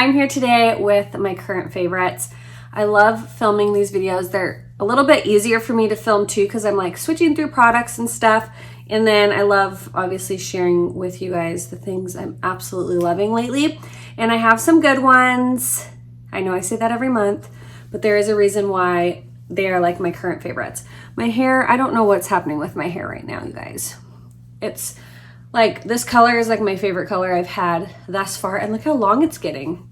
I'm here today with my current favorites. I love filming these videos. They're a little bit easier for me to film too because I'm like switching through products and stuff. And then I love obviously sharing with you guys the things I'm absolutely loving lately. And I have some good ones. I know I say that every month, but there is a reason why they are like my current favorites. My hair, I don't know what's happening with my hair right now, you guys. It's like, this color is like my favorite color I've had thus far, and look how long it's getting.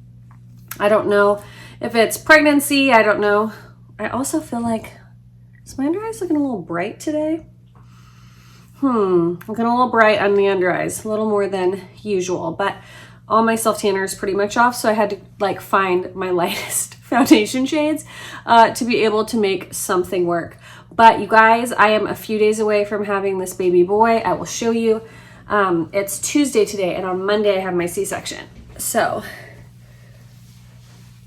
I don't know if it's pregnancy, I don't know. I also feel like, is my under eyes looking a little bright today? Looking a little bright on the under eyes, a little more than usual, but all my self tanner is pretty much off, so I had to like find my lightest foundation shades to be able to make something work. But you guys, I am a few days away from having this baby boy. I will show you. It's Tuesday today, and on Monday I have my C-section. So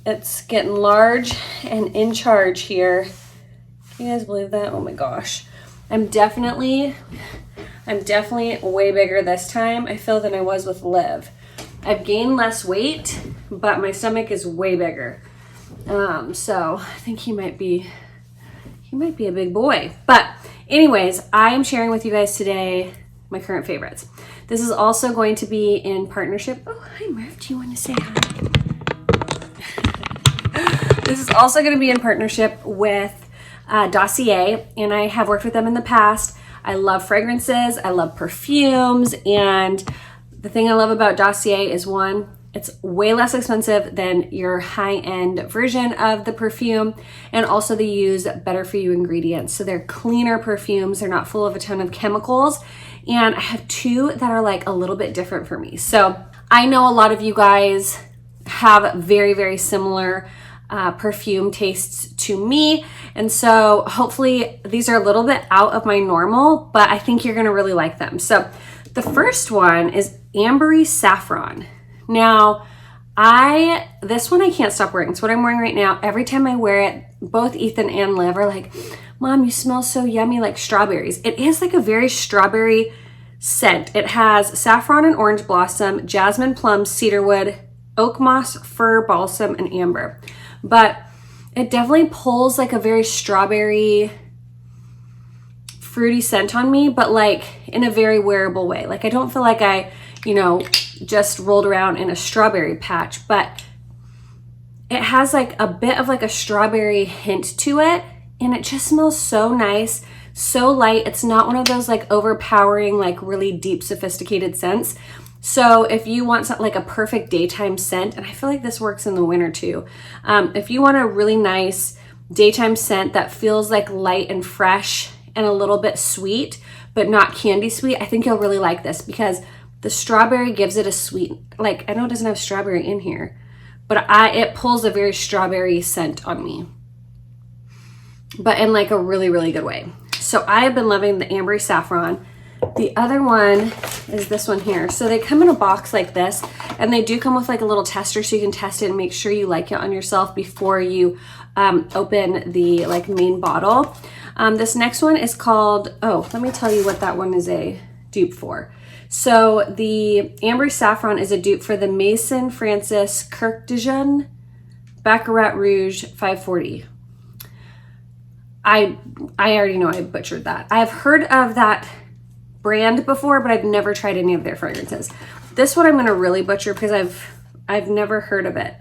it's getting large and in charge here. Can you guys believe that? Oh my gosh. I'm definitely way bigger this time, I feel, than I was with Liv. I've gained less weight, but my stomach is way bigger. So I think he might be a big boy. But anyways, I am sharing with you guys today my current favorites. This is also going to be in partnership. Oh, hi Murph, do you want to say hi? This is also going to be in partnership with Dossier, and I have worked with them in the past. I love fragrances, I love perfumes, and the thing I love about Dossier is, one, it's way less expensive than your high-end version of the perfume, and also they use better for you ingredients. So they're cleaner perfumes, they're not full of a ton of chemicals, and I have two that are like a little bit different for me. So I know a lot of you guys have very, very similar perfume tastes to me, and so hopefully these are a little bit out of my normal, but I think you're gonna really like them. So the first one is Ambery Saffron. Now, this one I can't stop wearing. It's what I'm wearing right now. Every time I wear it, both Ethan and Liv are like, Mom, you smell so yummy, like strawberries. It is like a very strawberry scent. It has saffron and orange blossom, jasmine, plum, cedarwood, oak moss, fir, balsam, and amber. But it definitely pulls like a very strawberry, fruity scent on me, but like in a very wearable way. Like I don't feel like I, just rolled around in a strawberry patch, but it has like a bit of like a strawberry hint to it, and it just smells so nice, so light. It's not one of those like overpowering, like really deep, sophisticated scents. So if you want something like a perfect daytime scent, and I feel like this works in the winter too, if you want a really nice daytime scent that feels like light and fresh and a little bit sweet, but not candy sweet, I think you'll really like this because the strawberry gives it a sweet, like I know it doesn't have strawberry in here, but it pulls a very strawberry scent on me, but in like a really, really good way. So I have been loving the Ambery Saffron. The other one is this one here. So they come in a box like this, and they do come with like a little tester so you can test it and make sure you like it on yourself before you open the like main bottle. This next one is called, let me tell you what that one is a dupe for. So the Ambery Saffron is a dupe for the Maison Francis Kirk de Jeune Baccarat Rouge 540. I already know I butchered that. I've heard of that brand before, but I've never tried any of their fragrances. This one I'm gonna really butcher because I've never heard of it.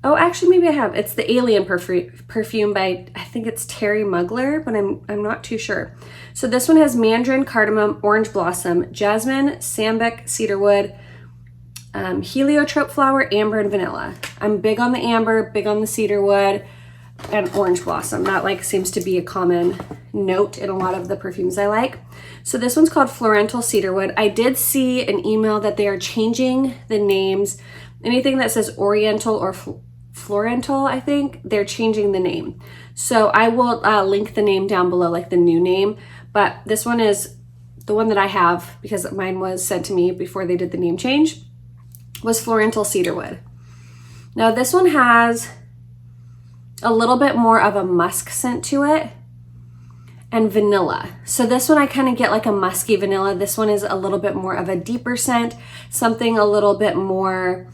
Oh, actually maybe I have. It's the Alien perfume by, I think it's Terry Mugler, but I'm not too sure. So this one has mandarin, cardamom, orange blossom, jasmine, sambic, cedarwood, heliotrope flower, amber, and vanilla. I'm big on the amber, big on the cedarwood, and orange blossom. That like seems to be a common note in a lot of the perfumes I like. So this one's called Floriental Cedarwood. I did see an email that they are changing the names. Anything that says Oriental or Floriental, I think, they're changing the name. So I will link the name down below, like the new name. But this one is the one that I have because mine was sent to me before they did the name change, was Floriental Cedarwood. Now this one has a little bit more of a musk scent to it and vanilla. So this one I kind of get like a musky vanilla. This one is a little bit more of a deeper scent, something a little bit more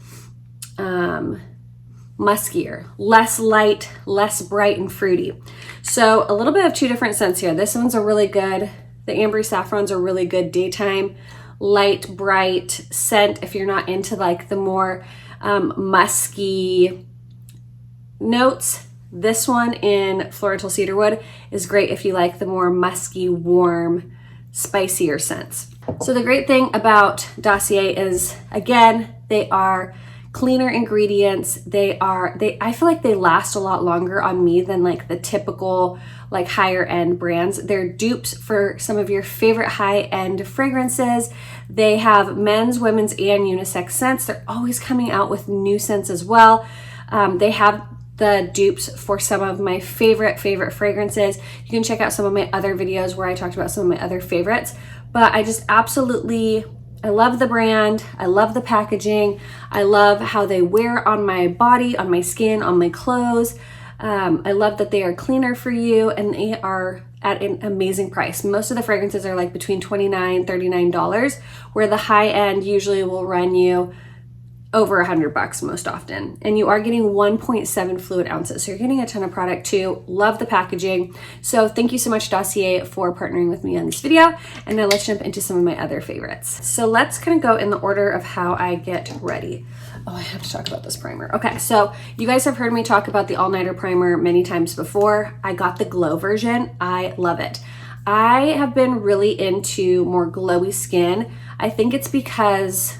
muskier, less light, less bright and fruity. So a little bit of two different scents here. This one's a really good, the Ambery Saffron's a really good daytime, light, bright scent if you're not into like the more musky notes. This one in Floriental Cedarwood is great if you like the more musky, warm, spicier scents. So the great thing about Dossier is, again, they are cleaner ingredients. I feel like they last a lot longer on me than like the typical like higher end brands. They're dupes for some of your favorite high end fragrances. They have men's, women's, and unisex scents. They're always coming out with new scents as well. They have the dupes for some of my favorite fragrances. You can check out some of my other videos where I talked about some of my other favorites, but I just absolutely, I love the brand. I love the packaging. I love how they wear on my body, on my skin, on my clothes. I love that they are cleaner for you and they are at an amazing price. Most of the fragrances are like between $29, $39, where the high end usually will run you over $100 most often. And you are getting 1.7 fluid ounces. So you're getting a ton of product too. Love the packaging. So thank you so much, Dossier, for partnering with me on this video. And now let's jump into some of my other favorites. So let's kind of go in the order of how I get ready. Oh, I have to talk about this primer. Okay, so you guys have heard me talk about the All-Nighter primer many times before. I got the glow version. I love it. I have been really into more glowy skin. I think it's because,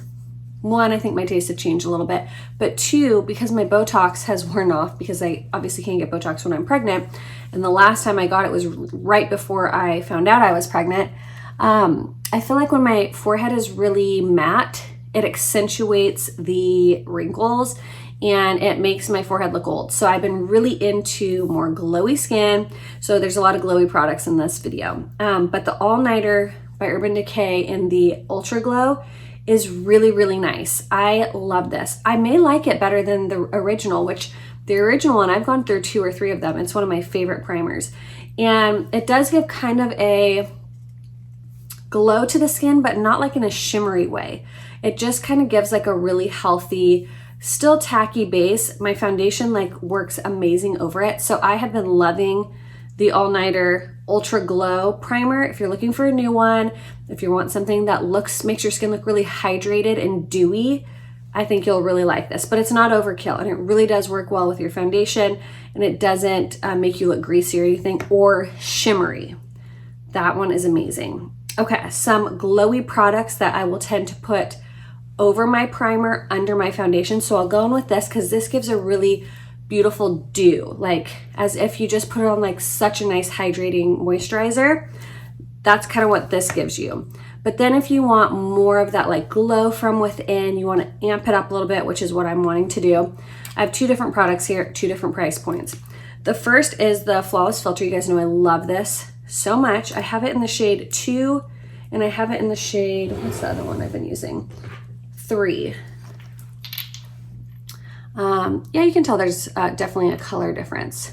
one, I think my tastes have changed a little bit, but two, because my Botox has worn off because I obviously can't get Botox when I'm pregnant. And the last time I got it was right before I found out I was pregnant. I feel like when my forehead is really matte, it accentuates the wrinkles and it makes my forehead look old. So I've been really into more glowy skin. So there's a lot of glowy products in this video. But the All-Nighter by Urban Decay in the Ultra Glow is really, really nice. I love this. I may like it better than the original, which the original one, I've gone through 2 or 3 of them. It's one of my favorite primers. And it does give kind of a glow to the skin, but not like in a shimmery way. It just kind of gives like a really healthy, still tacky base. My foundation like works amazing over it. So I have been loving the All-Nighter Ultra Glow primer. If you're looking for a new one, if you want something that makes your skin look really hydrated and dewy, I think you'll really like this. But it's not overkill and it really does work well with your foundation and it doesn't make you look greasy or anything or shimmery. That one is amazing. Okay, some glowy products that I will tend to put over my primer under my foundation. So I'll go in with this because this gives a really beautiful dew, like as if you just put it on like such a nice hydrating moisturizer. That's kind of what this gives you. But then if you want more of that like glow from within, you want to amp it up a little bit, which is what I'm wanting to do. I have 2 different products here at 2 different price points. The first is the Flawless Filter. You guys know I love this so much. I have it in the shade 2 and I have it in the shade, what's the other one I've been using? 3. Yeah, you can tell there's definitely a color difference.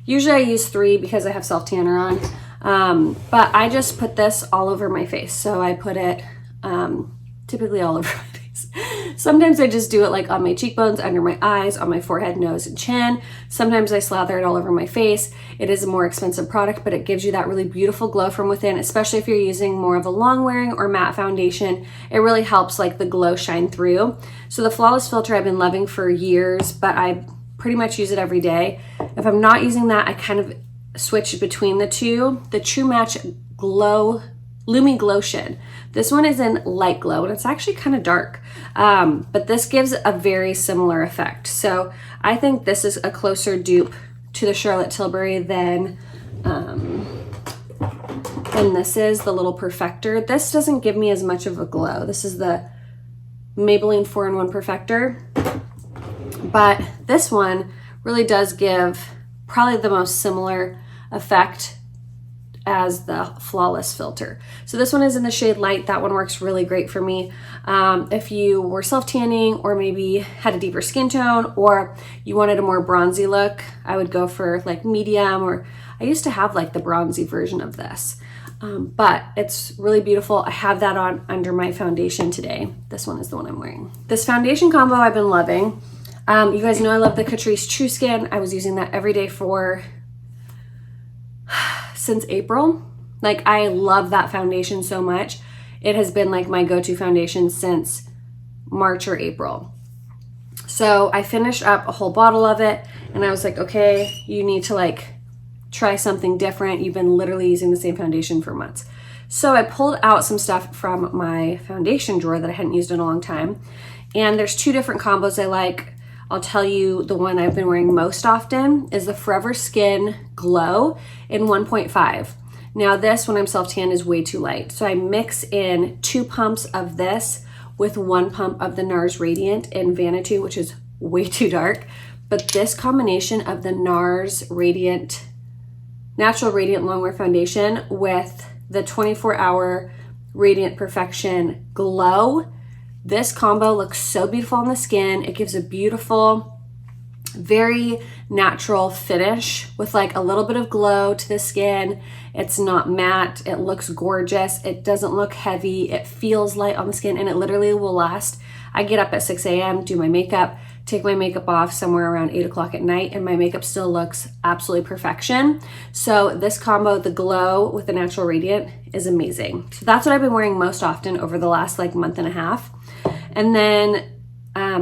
Usually I use 3 because I have self tanner on, but I just put this all over my face. So I put it typically all over my face. Sometimes I just do it like on my cheekbones, under my eyes, on my forehead, nose, and chin. Sometimes I slather it all over my face. It is a more expensive product, but it gives you that really beautiful glow from within, especially if you're using more of a long wearing or matte foundation. It really helps like the glow shine through. So the Flawless Filter I've been loving for years, but I pretty much use it every day. If I'm not using that, I kind of switch between the two. The True Match Glow Lumi Glotion. This one is in light glow and it's actually kind of dark, but this gives a very similar effect. So I think this is a closer dupe to the Charlotte Tilbury than this is the Little Perfector. This doesn't give me as much of a glow. This is the Maybelline 4-in-1 Perfector, but this one really does give probably the most similar effect as the Flawless Filter. So this one is in the shade light. That one works really great for me. If you were self-tanning or maybe had a deeper skin tone or you wanted a more bronzy look, I would go for like medium, or I used to have like the bronzy version of this. But it's really beautiful. I have that on under my foundation today. This one is the one I'm wearing. This foundation combo I've been loving. You guys know I love the Catrice True Skin. I was using that every day since April. Like, I love that foundation so much. It has been like my go-to foundation since March or April. So I finished up a whole bottle of it and I was like, okay, you need to like try something different. You've been literally using the same foundation for months. So I pulled out some stuff from my foundation drawer that I hadn't used in a long time. And there's two different combos I like. I'll tell you the one I've been wearing most often is the Forever Skin Glow in 1.5. Now this, when I'm self-tan, is way too light. So I mix in 2 pumps of this with 1 pump of the NARS Radiant in Vanity, which is way too dark. But this combination of the NARS Radiant, Natural Radiant Longwear Foundation with the 24-hour Radiant Perfection Glow, this combo looks so beautiful on the skin. It gives a beautiful, very natural finish with like a little bit of glow to the skin. It's not matte. It looks gorgeous. It doesn't look heavy. It feels light on the skin, and it literally will last. I get up at 6 a.m., do my makeup, take my makeup off somewhere around 8 o'clock at night, and my makeup still looks absolutely perfection. So this combo, the Glow with the Natural Radiant, is amazing. So that's what I've been wearing most often over the last like month and a half. And then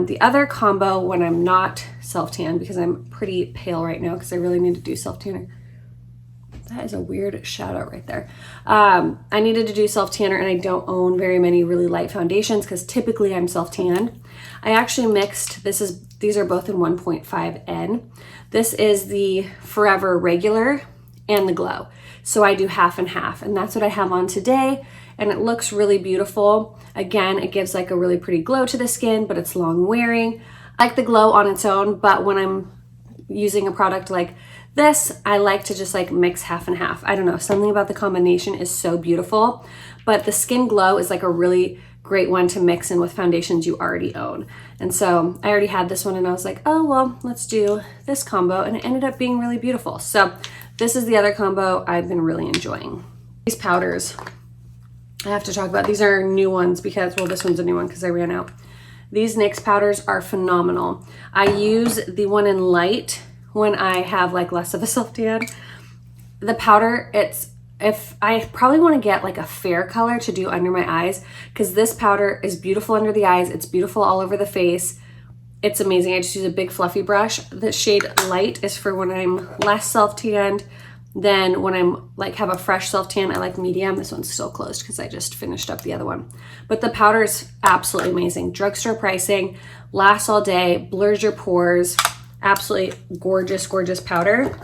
the other combo when I'm not self-tan, because I'm pretty pale right now because I really need to do self-tanner. That is a weird shout out right there. I needed to do self-tanner, and I don't own very many really light foundations because typically I'm self-tanned. I actually mixed, these are both in 1.5N. This is the Forever Regular and the Glow. So I do half and half, and that's what I have on today. And it looks really beautiful. Again, it gives like a really pretty glow to the skin, but it's long wearing. I like the Glow on its own, but when I'm using a product like this, I like to just like mix half and half. I don't know, something about the combination is so beautiful, but the Skin Glow is like a really great one to mix in with foundations you already own. And so I already had this one and I was like, oh, well, let's do this combo. And it ended up being really beautiful. So this is the other combo I've been really enjoying. These powders, I have to talk about. These are new ones because, well, this one's a new one because I ran out. These NYX powders are phenomenal. I use the one in light when I have like less of a self-tan. The powder, if I probably want to get like a fair color to do under my eyes, because this powder is beautiful under the eyes. It's beautiful all over the face. It's amazing. I just use a big fluffy brush. The shade Light is for when I'm less self-tanned. Then when I'm like have a fresh self-tan, I like medium. This one's still closed because I just finished up the other one. But the powder is absolutely amazing. Drugstore pricing, lasts all day, blurs your pores. Absolutely gorgeous, gorgeous powder.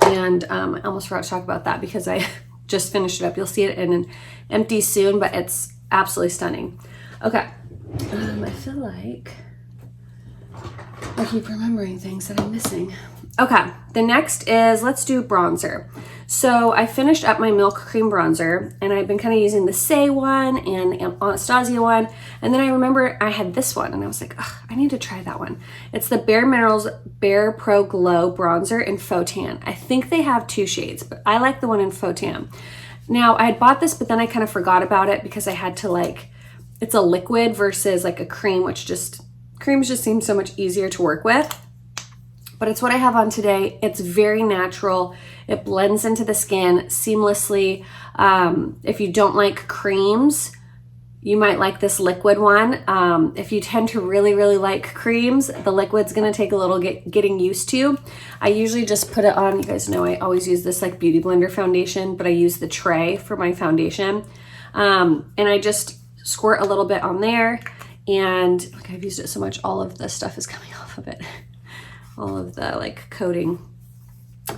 And I almost forgot to talk about that because I just finished it up. You'll see it in an empty soon, but it's absolutely stunning. Okay, I feel like I keep remembering things that I'm missing. Okay, the next is, let's do bronzer. So I finished up my Milk Cream bronzer, and I've been kind of using the Say one and Anastasia one, and then I remember I had this one, and I was like, ugh, I need to try that one. It's the Bare Minerals Bare Pro Glow bronzer in Faux Tan. I think they have 2 shades, but I like the one in Faux Tan. Now, I had bought this, but then I kind of forgot about it because I had to like, it's a liquid versus like a cream, which creams just seem so much easier to work with. But it's what I have on today. It's very natural. It blends into the skin seamlessly. If you don't like creams, you might like this liquid one. If you tend to really, really like creams, the liquid's gonna take a little getting used to. I usually just put it on, you guys know I always use this like Beauty Blender foundation, but I use the tray for my foundation. And I just squirt a little bit on there, and like I've used it so much, all of the stuff is coming off of it. All of the like coating.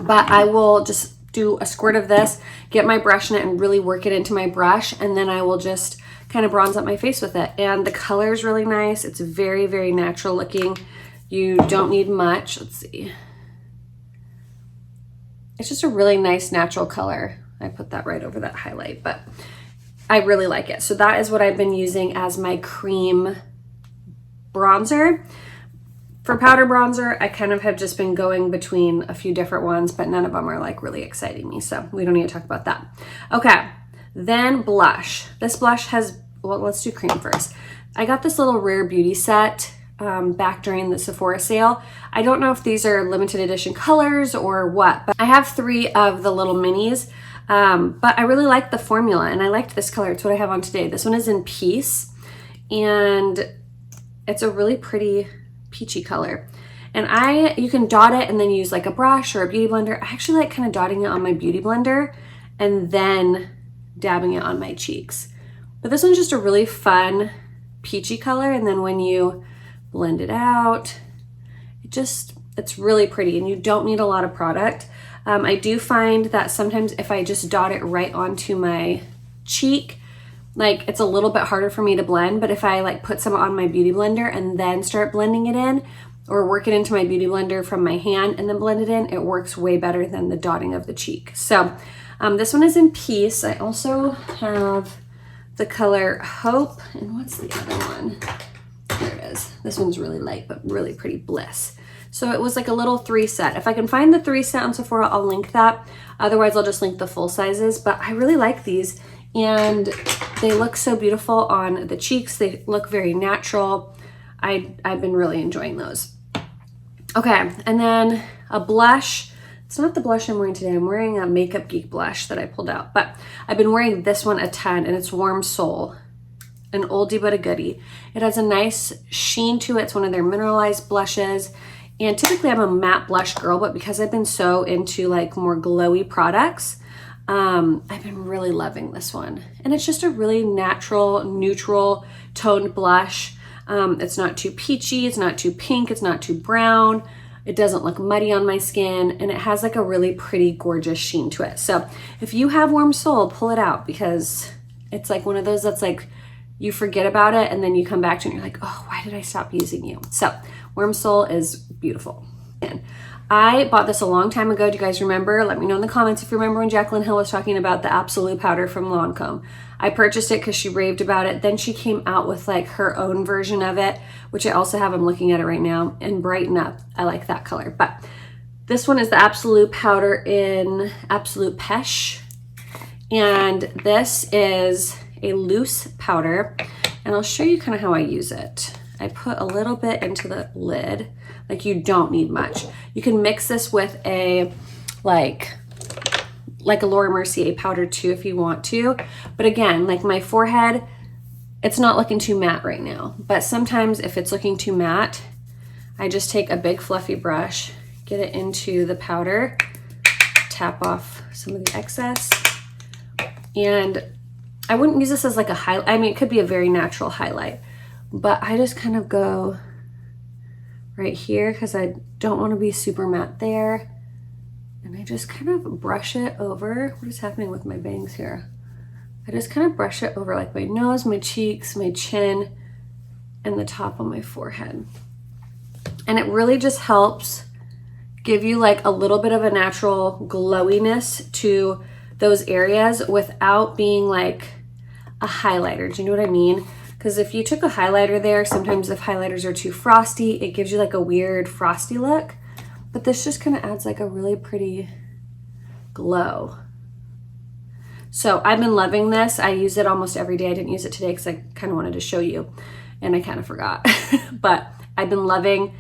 But I will just do a squirt of this, get my brush in it and really work it into my brush, and then I will just kind of bronze up my face with it. And the color is really nice. It's very, very natural looking. You don't need much. Let's see. It's just a really nice natural color. I put that right over that highlight, but I really like it. So that is what I've been using as my cream bronzer. For powder bronzer, I kind of have just been going between a few different ones, but none of them are like really exciting me, so we don't need to talk about that. Okay, then blush. This blush has, well, let's do cream first. I got this little Rare Beauty set back during the Sephora sale. I don't know if these are limited edition colors or what, but I have 3 of the little minis. But I really like the formula, and I liked this color. It's what I have on today. This one is in Peace, and it's a really pretty peachy color. And you can dot it and then use like a brush or a beauty blender. I actually like kind of dotting it on my beauty blender and then dabbing it on my cheeks. But this one's just a really fun peachy color, and then when you blend it out, it's really pretty, and you don't need a lot of product. I do find that sometimes if I just dot it right onto my cheek, like it's a little bit harder for me to blend, but if I like put some on my beauty blender and then start blending it in, or work it into my beauty blender from my hand and then blend it in, it works way better than the dotting of the cheek. So this one is in Peace. I also have the color Hope, and what's the other one? There it is. This one's really light, but really pretty, Bliss. So it was like a little 3 set. If I can find the 3 set on Sephora, I'll link that. Otherwise, I'll just link the full sizes. But I really like these, and they look so beautiful on the cheeks. They look very natural. I've been really enjoying those. Okay, and then a blush. It's not the blush I'm wearing today. I'm wearing a Makeup Geek blush that I pulled out. But I've been wearing this one a ton, and it's Warm Soul. An oldie but a goodie. It has a nice sheen to it. It's one of their mineralized blushes. And typically I'm a matte blush girl, but because I've been so into like more glowy products, I've been really loving this one. And it's just a really natural, neutral toned blush. It's not too peachy, it's not too pink, it's not too brown. It doesn't look muddy on my skin, and it has like a really pretty, gorgeous sheen to it. So if you have Warm Soul, pull it out, because it's like one of those that's like, you forget about it and then you come back to it and you're like, oh, why did I stop using you? So Warm Soul is beautiful. And I bought this a long time ago. Do you guys remember? Let me know in the comments if you remember when Jaclyn Hill was talking about the Absolute powder from Lancome. I purchased it because she raved about it. Then she came out with like her own version of it, which I also have. I'm looking at it right now, and Brighten Up. I like that color. But this one is the Absolute powder in Absolute Pesh. And this is a loose powder, and I'll show you kind of how I use it. I put a little bit into the lid, like you don't need much. You can mix this with a like a Laura Mercier powder too if you want to. But again, like my forehead, it's not looking too matte right now. But sometimes if it's looking too matte, I just take a big fluffy brush, get it into the powder, tap off some of the excess, and I wouldn't use this as like a highlight. I mean, it could be a very natural highlight, but I just kind of go right here because I don't want to be super matte there. And I just kind of brush it over. What is happening with my bangs here? I just kind of brush it over like my nose, my cheeks, my chin, and the top of my forehead. And it really just helps give you like a little bit of a natural glowiness to those areas without being like a highlighter. Do you know what I mean? Because if you took a highlighter there, sometimes if highlighters are too frosty, it gives you like a weird frosty look. But this just kind of adds like a really pretty glow. So I've been loving this. I use it almost every day. I didn't use it today because I kind of wanted to show you and I kind of forgot. But I've been loving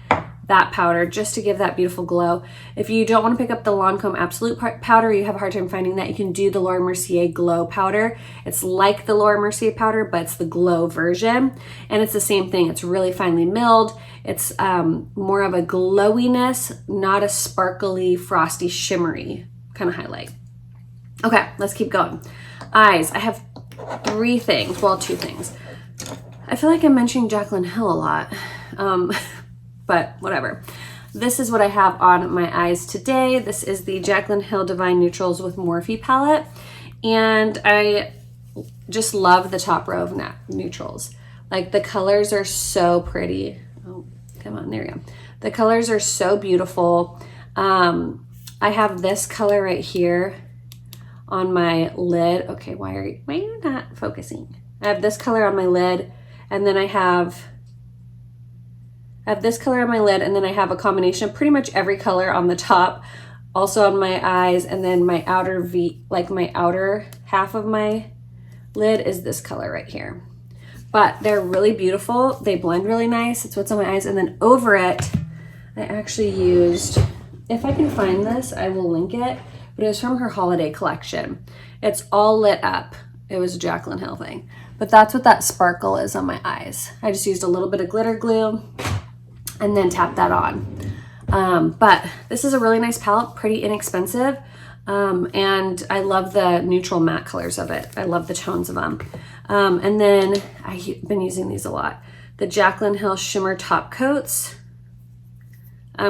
that powder just to give that beautiful glow. If you don't want to pick up the Lancome Absolute powder, you have a hard time finding that, you can do the Laura Mercier Glow powder. It's like the Laura Mercier powder, but it's the glow version. And it's the same thing. It's really finely milled. It's more of a glowiness, not a sparkly, frosty, shimmery kind of highlight. Okay, let's keep going. Eyes. I have 3 things. Well, 2 things. I feel like I'm mentioning Jaclyn Hill a lot. But whatever. This is what I have on my eyes today. This is the Jaclyn Hill Divine Neutrals with Morphe palette. And I just love the top row of neutrals. Like the colors are so pretty. Oh, come on, there we go. The colors are so beautiful. I have this color right here on my lid. Okay, why are you not focusing? I have this color on my lid, and then I have this color on my lid, and then I have a combination of pretty much every color on the top, also on my eyes, and then my outer my outer half of my lid is this color right here. but they're really beautiful. They blend really nice. It's what's on my eyes. And then over it, I actually used, if I can find this, I will link it, but it was from her holiday collection. It's all lit up. It was a Jaclyn Hill thing, but that's what that sparkle is on my eyes. I just used a little bit of glitter glue and then tapped that on. But this is a really nice palette, pretty inexpensive. And I love the neutral matte colors of it. I love the tones of them. And then I've been using these a lot. The Jaclyn Hill Shimmer Top Coats.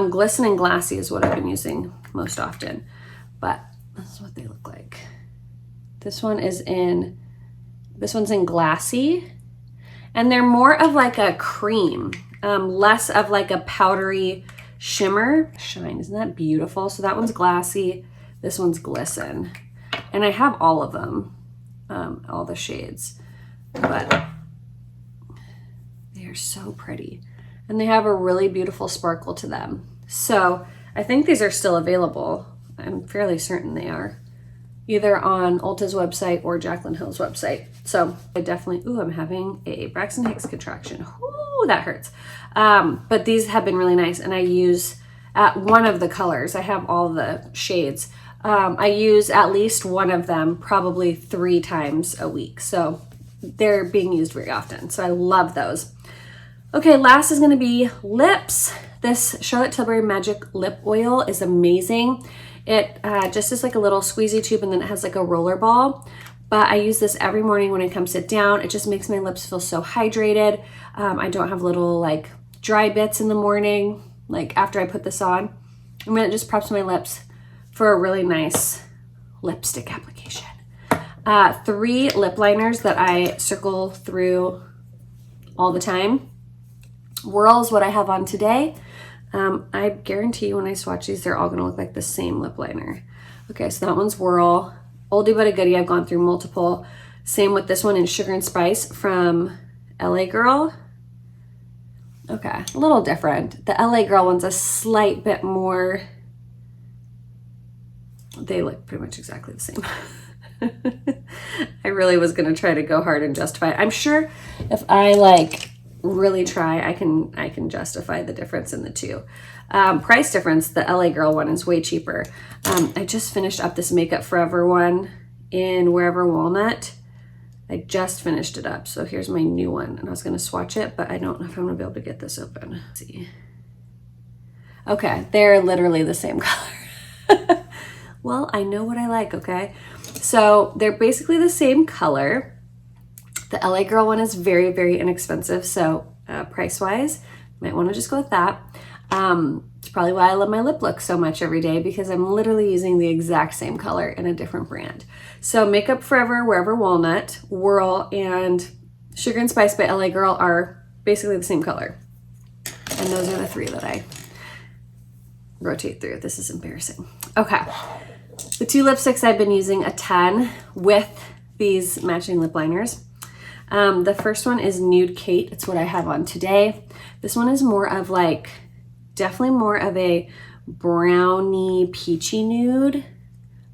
Glisten and Glassy is what I've been using most often, but this is what they look like. This one's in Glassy, and they're more of like a cream, less of like a powdery shimmer shine. Isn't that beautiful? So that one's Glassy. This one's Glisten. And I have all of them, all the shades, but they are so pretty. And they have a really beautiful sparkle to them. So I think these are still available. I'm fairly certain they are, either on Ulta's website or Jaclyn Hill's website. So I definitely, ooh, I'm having a Braxton Hicks contraction. Ooh, that hurts. But these have been really nice, and I use at one of the colors. I have all the shades. I use at least one of them probably 3 times a week. So they're being used very often. So I love those. Okay, last is gonna be lips. This Charlotte Tilbury Magic Lip Oil is amazing. It just is like a little squeezy tube, and then it has like a roller ball. But I use this every morning when I come sit down. It just makes my lips feel so hydrated. I don't have little like dry bits in the morning, like after I put this on. And then it just preps my lips for a really nice lipstick application. 3 lip liners that I circle through all the time. Whirl is what I have on today. I guarantee you when I swatch these, they're all gonna look like the same lip liner. Okay, so that one's Whirl. Oldie but a goodie, I've gone through multiple. Same with this one in Sugar and Spice from LA Girl. Okay, a little different. The LA Girl one's a slight bit more, they look pretty much exactly the same. I really was gonna try to go hard and justify it. I'm sure if I like really try, I can justify the difference in the two. Price difference, the LA Girl one is way cheaper. I just finished up this Makeup Forever one in Wherever Walnut. I just finished it up, so here's my new one, and I was gonna swatch it, but I don't know if I'm gonna be able to get this open. Let's see. Okay, they're literally the same color. Well, I know what I like, okay? So they're basically the same color. The LA Girl one is very, very inexpensive, so price-wise, might want to just go with that. It's probably why I love my lip look so much every day, because I'm literally using the exact same color in a different brand. So Makeup Forever, Wherever Walnut, Whirl, and Sugar and Spice by LA Girl are basically the same color. And those are the 3 that I rotate through. This is embarrassing. Okay, the 2 lipsticks I've been using a ton with these matching lip liners. The first one is Nude Kate. It's what I have on today. This one is more of like, definitely more of a browny peachy nude,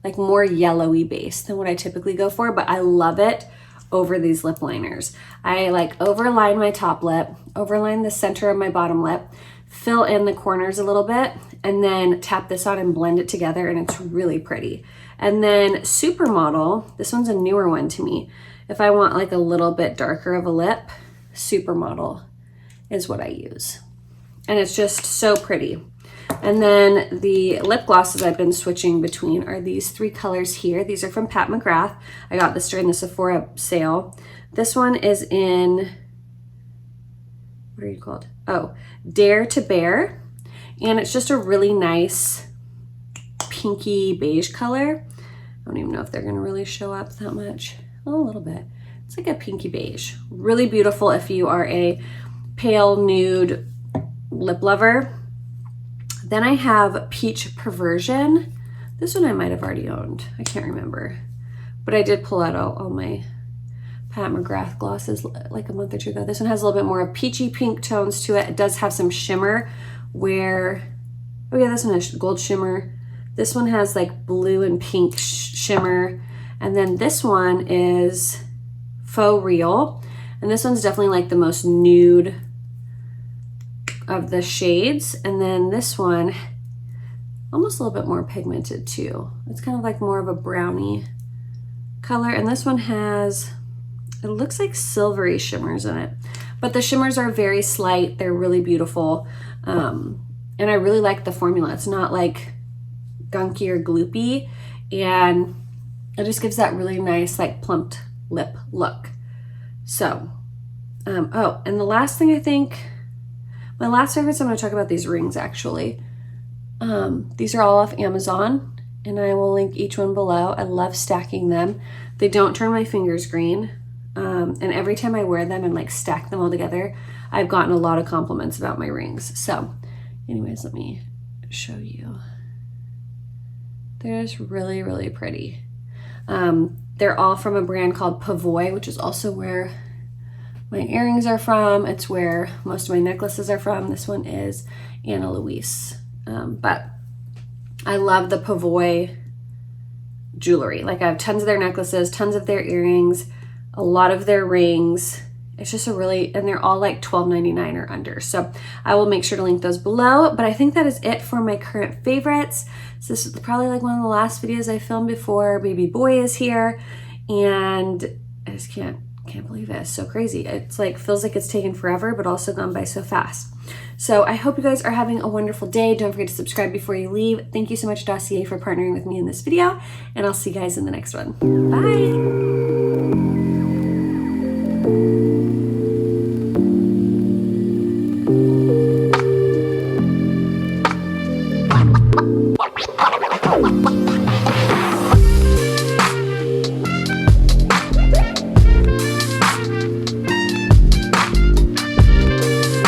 like more yellowy base than what I typically go for, but I love it over these lip liners. I like overline my top lip, overline the center of my bottom lip, fill in the corners a little bit, and then tap this on and blend it together, and it's really pretty. And then Supermodel, this one's a newer one to me. If I want like a little bit darker of a lip, Supermodel is what I use. And it's just so pretty. And then the lip glosses I've been switching between are these 3 colors here. These are from Pat McGrath. I got this during the Sephora sale. This one is in, what are you called? Oh, Dare to Bear. And it's just a really nice pinky beige color. I don't even know if they're gonna really show up that much. A little bit. It's like a pinky beige. Really beautiful if you are a pale nude lip lover. Then I have Peach Perversion. This one I might have already owned. I can't remember. But I did pull out all my Pat McGrath glosses like a month or 2 ago. This one has a little bit more of peachy pink tones to it. It does have some shimmer where, oh yeah, this one has gold shimmer. This one has like blue and pink shimmer. And then this one is Faux Real. And this one's definitely like the most nude of the shades. And then this one, almost a little bit more pigmented too. It's kind of like more of a brownie color. And this one has, it looks like silvery shimmers in it, but the shimmers are very slight. They're really beautiful. And I really like the formula. It's not like gunky or gloopy, and it just gives that really nice like plumped lip look. So, oh, and the last thing I think, my last favorites, I'm going to talk about these rings actually. These are all off Amazon, and I will link each one below. I love stacking them. They don't turn my fingers green. And every time I wear them and like stack them all together, I've gotten a lot of compliments about my rings. So anyways, let me show you. They're just really, really pretty. They're all from a brand called Pavoy, which is also where my earrings are from. It's where most of my necklaces are from. This one is Anna Louise. But I love the Pavoy jewelry. Like I have tons of their necklaces, tons of their earrings, a lot of their rings. It's just a really, and they're all like $12.99 or under. So I will make sure to link those below. But I think that is it for my current favorites. So this is probably like one of the last videos I filmed before baby boy is here. And I just can't believe it. It's so crazy. It's like, feels like it's taken forever, but also gone by so fast. So I hope you guys are having a wonderful day. Don't forget to subscribe before you leave. Thank you so much, Dossier, for partnering with me in this video. And I'll see you guys in the next one. Bye.